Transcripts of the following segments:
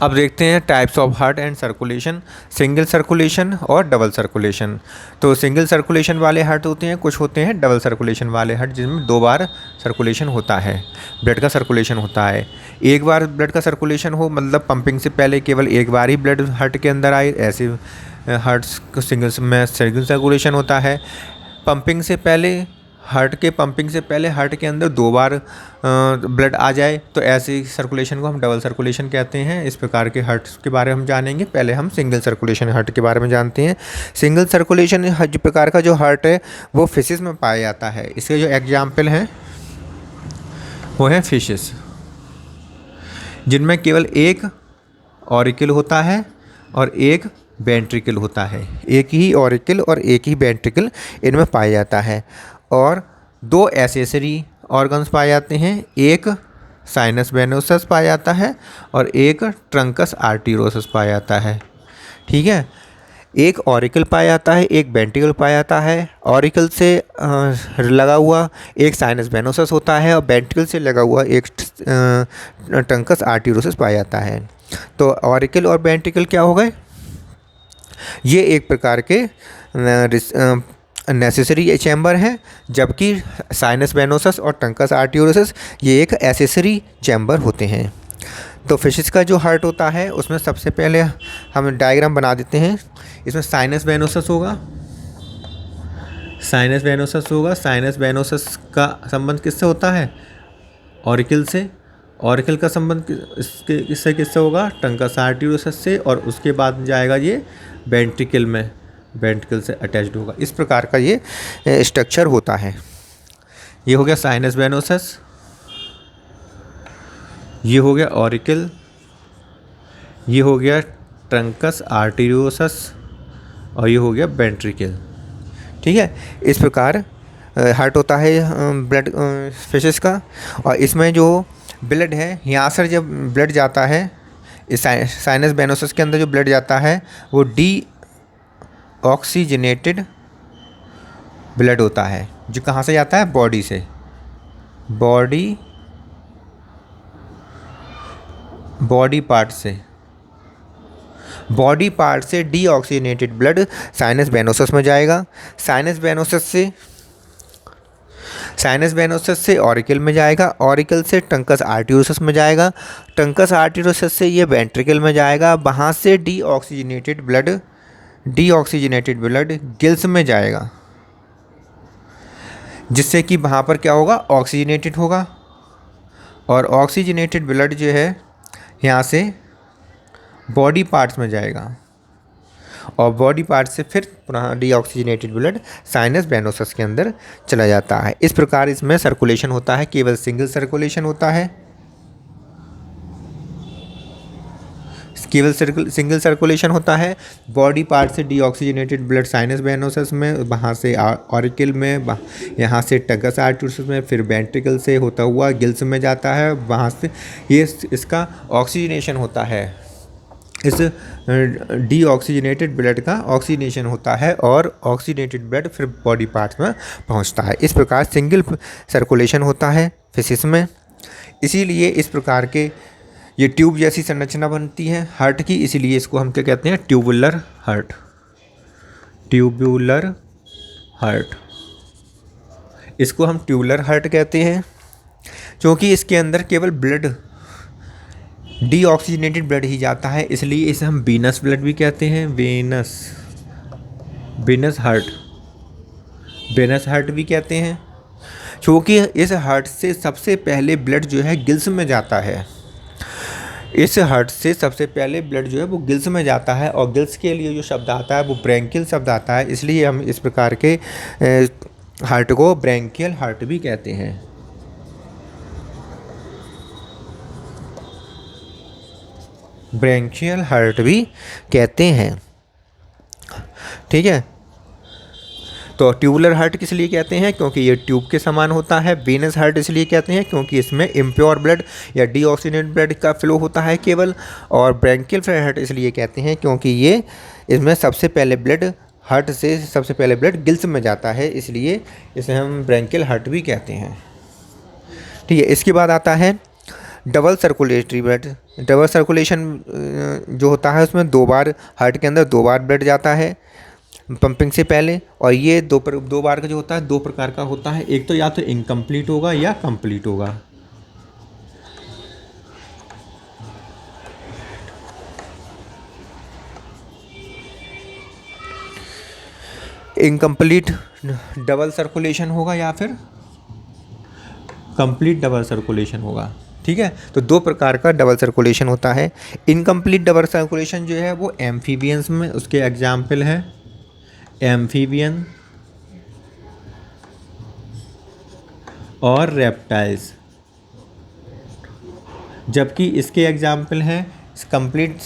अब देखते हैं types of heart and circulation, single circulation और डबल सर्कुलेशन। तो सिंगल सर्कुलेशन वाले हार्ट होते हैं, कुछ होते हैं डबल सर्कुलेशन वाले हार्ट जिनमें 2 बार सर्कुलेशन होता है, ब्लड का सर्कुलेशन होता है। एक बार ब्लड का सर्कुलेशन हो मतलब पंपिंग से पहले केवल एक बार ही ब्लड हार्ट के अंदर आए, ऐसे हार्ट्स को सिंगल सर्कुलेशन होता है। पंपिंग से पहले पंपिंग से पहले हार्ट के अंदर 2 बार ब्लड आ जाए तो ऐसे सर्कुलेशन को हम डबल सर्कुलेशन कहते हैं। इस प्रकार के हार्ट के बारे में हम जानेंगे। पहले हम सिंगल सर्कुलेशन हार्ट के बारे में जानते हैं। सिंगल सर्कुलेशन प्रकार का जो हार्ट है वो फिशेस में पाया जाता है। इसके जो एग्जाम्पल हैं वो हैं फिशेस, जिनमें केवल एक ऑरिकल होता है और एक वेंट्रिकल होता है। एक ही ऑरिकल और एक ही वेंट्रिकल इनमें पाया जाता है। और 2 एसेसरी ऑर्गन्स पाए जाते हैं, एक साइनस वेनोसस पाया जाता है और एक ट्रंकस आर्टेरियोसस पाया जाता है। ठीक है, एक ऑरिकल पाया जाता है, एक वेंट्रिकल पाया जाता है। ऑरिकल से लगा हुआ एक साइनस वेनोसस होता है और वेंट्रिकल से लगा हुआ एक ट्रंकस आर्टेरियोसस पाया जाता है। तो ऑरिकल और वेंट्रिकल क्या हो गए? ये एक प्रकार के नेसेसरी चैम्बर हैं, जबकि साइनस वेनोसस और ट्रंकस आर्टेरियोसस ये एक एसेसरी चैम्बर होते हैं। तो फिशेस का जो हार्ट होता है उसमें सबसे पहले हम डायग्राम बना देते हैं। इसमें साइनस वेनोसस होगा, साइनस वेनोसस का संबंध किससे होता है? ऑरिकल से। ऑरिकल का संबंध किससे होगा? ट्रंकस आर्टेरियोसस से। और उसके बाद जाएगा ये वेंट्रिकल में, वेंट्रिकल से अटैच्ड होगा। इस प्रकार का ये स्ट्रक्चर होता है। ये हो गया साइनस वेनोसस, ये हो गया ऑरिकल, ये हो गया ट्रंकस आर्टेरियोसस और ये हो गया वेंट्रिकल। ठीक है, इस प्रकार हार्ट होता है ब्लड फिशेस का। और इसमें जो ब्लड है, यहाँ से जब ब्लड जाता है इस साइनस वेनोसस के अंदर जो ब्लड जाता है वो ऑक्सीजनेटेड ब्लड होता है, जो कहाँ से जाता है? बॉडी से। बॉडी पार्ट से डीऑक्सीजनेटेड ब्लड साइनस वेनोसस में जाएगा। साइनस वेनोसस से ऑरिकल में जाएगा, ऑरिकल से ट्रंकस आर्टेरियोसस में जाएगा, ट्रंकस आर्टेरियोसस से ये वेंट्रिकल में जाएगा। वहाँ से डीऑक्सीजनेटेड ब्लड गिल्स में जाएगा, जिससे कि वहाँ पर क्या होगा? ऑक्सीजनेटेड होगा। और ऑक्सीजनेटेड ब्लड जो है यहाँ से बॉडी पार्ट्स में जाएगा और बॉडी पार्ट से फिर पुनः डीऑक्सीजनेटेड ब्लड साइनस वेनोसस के अंदर चला जाता है। इस प्रकार इसमें सर्कुलेशन होता है, केवल सिंगल सर्कुलेशन होता है। केवल सिंगल सर्कुलेशन होता है। बॉडी पार्ट से डीऑक्सीजनेटेड ब्लड साइनस वेनोसस में, वहाँ से ऑरिकल में, यहाँ से ट्रंकस आर्टेरियोसस में, फिर वेंट्रिकल से होता हुआ गिल्स में जाता है। वहाँ से ये इसका ऑक्सीजनेशन होता है। इस डीऑक्सीजनेटेड ब्लड का ऑक्सीजनेशन होता है और ऑक्सीजनेटेड ब्लड फिर बॉडी पार्ट्स में पहुँचता है। इस प्रकार सिंगल सर्कुलेशन होता है फिशेस में। इसीलिए इस प्रकार के ये ट्यूब जैसी संरचना बनती है हार्ट की, इसीलिए इसको हम क्या कहते हैं? Tubular heart. इसको हम ट्यूबुलर हार्ट कहते हैं क्योंकि इसके अंदर केवल ब्लड, डीऑक्सीजनेटेड ब्लड ही जाता है, इसलिए इसे हम वीनस ब्लड भी कहते हैं। वेनस हार्ट भी कहते हैं, क्योंकि इस हार्ट से सबसे पहले ब्लड जो है गिल्स में जाता है। इस हार्ट से सबसे पहले ब्लड जो है वो गिल्स में जाता है और गिल्स के लिए जो शब्द आता है वो ब्रैंकियल शब्द आता है, इसलिए हम इस प्रकार के हार्ट को ब्रैंकियल हार्ट भी कहते हैं। ब्रैंकियल हार्ट भी कहते हैं। ठीक है, तो ट्यूबुलर हार्ट किस लिए कहते हैं? क्योंकि ये ट्यूब के समान होता है। वीनस हार्ट इसलिए कहते हैं क्योंकि इसमें इम्प्योर ब्लड या डीऑक्सीजनेटेड ब्लड का फ्लो होता है केवल। और ब्रैंकियल हार्ट इसलिए कहते हैं क्योंकि ये इसमें सबसे पहले ब्लड हार्ट से सबसे पहले ब्लड गिल्स में जाता है, इसलिए इसे हम ब्रैंकियल हार्ट भी कहते हैं। ठीक है, इसके बाद आता है double circulatory blood, double circulation जो होता है उसमें 2 बार हार्ट के अंदर 2 बार ब्लड जाता है पंपिंग से पहले। और ये 2 बार का जो होता है 2 प्रकार का होता है, एक तो या तो इनकम्प्लीट होगा या कंप्लीट होगा। इनकम्प्लीट डबल सर्कुलेशन होगा या फिर कंप्लीट डबल सर्कुलेशन होगा। ठीक है, तो 2 प्रकार का डबल सर्कुलेशन होता है। इनकम्प्लीट डबल सर्कुलेशन जो है वो एम्फीबियंस में, उसके एग्जाम्पल है एम्फीबियन और रेप्टाइल्स, जबकि इसके एग्जाम्पल हैं कंप्लीट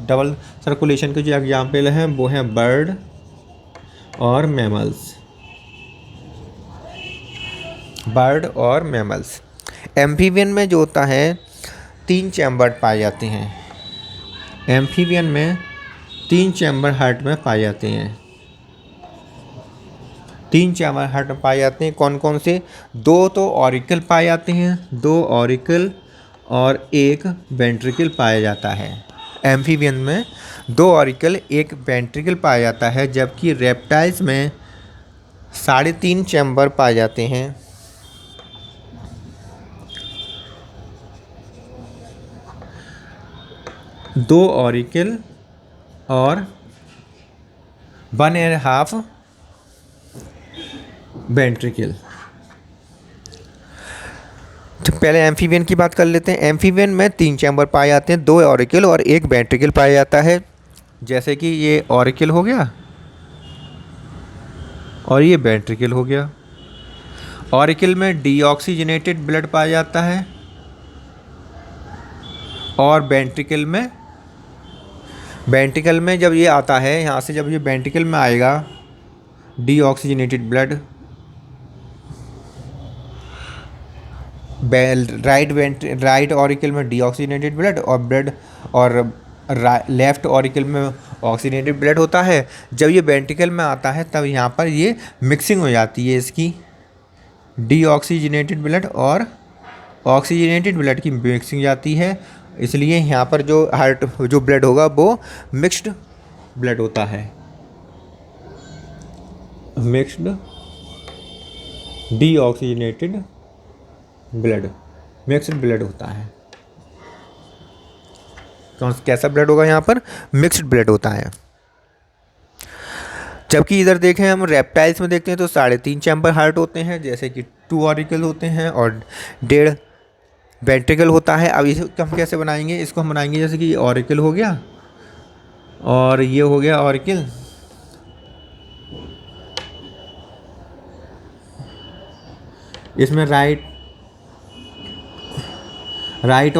डबल सर्कुलेशन के जो एग्जाम्पल हैं वो हैं बर्ड और मैमल्स, बर्ड और मैमल्स। एम्फीबियन में जो होता है 3 चैम्बर पाए जाते हैं, एम्फीबियन में 3 चैम्बर हार्ट में पाए जाते हैं, 3 चैम्बर हार्ट में पाए जाते हैं। कौन कौन से? 2 तो ऑरिकल पाए जाते हैं, 2 ऑरिकल और 1 वेंट्रिकल पाया जाता है। एम्फीबियन में 2 ऑरिकल 1 वेंट्रिकल पाया जाता है, जबकि रेप्टाइल्स में 3.5 चैम्बर पाए जाते हैं। दो ऑरिकल और 1.5 वेंट्रिकल। तो पहले एम्फीबियन की बात कर लेते हैं। एम्फीबियन में 3 चैम्बर पाए जाते हैं, 2 ऑरिकल और 1 वेंट्रिकल पाया जाता है। जैसे कि ये ऑरिकल हो गया और ये वेंट्रिकल हो गया। ऑरिकल में डीऑक्सीजनेटेड ब्लड पाया जाता है और वेंट्रिकल में जब ये आता है, यहाँ से जब ये वेंट्रिकल में आएगा डीऑक्सीजनेटेड ब्लड, राइट ऑरिकल में डीऑक्सीजनेटेड ब्लड और लेफ्ट ऑरिकल में ऑक्सीजनेटेड ब्लड होता है। जब ये वेंट्रिकल में आता है तब यहाँ पर ये मिक्सिंग हो जाती है इसकी, डीऑक्सीजनेटेड ब्लड और ऑक्सीजनेटेड ब्लड की मिक्सिंग जाती है। इसलिए यहाँ पर जो ब्लड होगा वो मिक्स्ड ब्लड होता है, mixed deoxygenated blood, mixed blood होता है। कैसा ब्लड होगा? यहाँ पर मिक्स्ड ब्लड होता है। जबकि इधर देखें हम रेप्टाइल्स में देखते हैं तो 3.5 चैम्बर हार्ट होते हैं, जैसे कि 2 ऑरिकल होते हैं और 1.5 वेंट्रिकल होता है। अब इसको हम कैसे बनाएंगे? इसको हम बनाएंगे जैसे कि ये ऑरिकल हो गया और ये हो गया ऑरिकल, इसमें राइट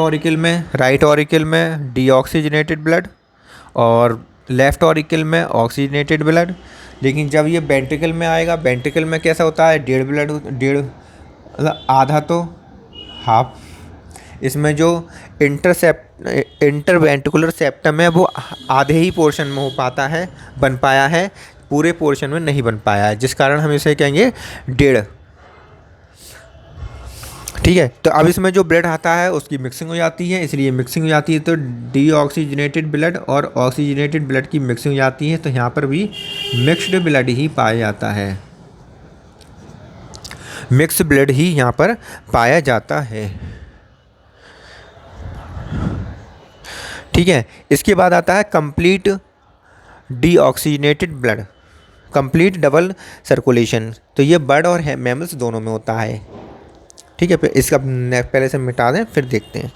ऑरिकल में डीऑक्सीजनेटेड ब्लड और लेफ्ट ऑरिकल में ऑक्सीजनेटेड ब्लड। लेकिन जब ये वेंट्रिकल में आएगा, वेंट्रिकल में कैसा होता है? 1.5 आधा तो हाफ। इसमें जो इंटरवेंट्रिकुलर सेप्टम है वो आधे ही पोर्शन में हो पाता है, बन पाया है, पूरे पोर्शन में नहीं बन पाया है, जिस कारण हम इसे कहेंगे 1.5। ठीक है, तो अब इसमें जो ब्लड आता है उसकी मिक्सिंग हो जाती है, इसलिए मिक्सिंग हो जाती है तो डीऑक्सीजनेटेड ब्लड और ऑक्सीजनेटेड ब्लड की मिक्सिंग हो जाती है, तो यहाँ पर भी मिक्स्ड ब्लड ही पाया जाता है, मिक्स ब्लड ही यहाँ पर पाया जाता है। ठीक है, इसके बाद आता है complete deoxygenated blood, complete double circulation. तो ये बर्ड और मैमल्स दोनों में होता है। ठीक है, इसका पहले से मिटा दें फिर देखते हैं।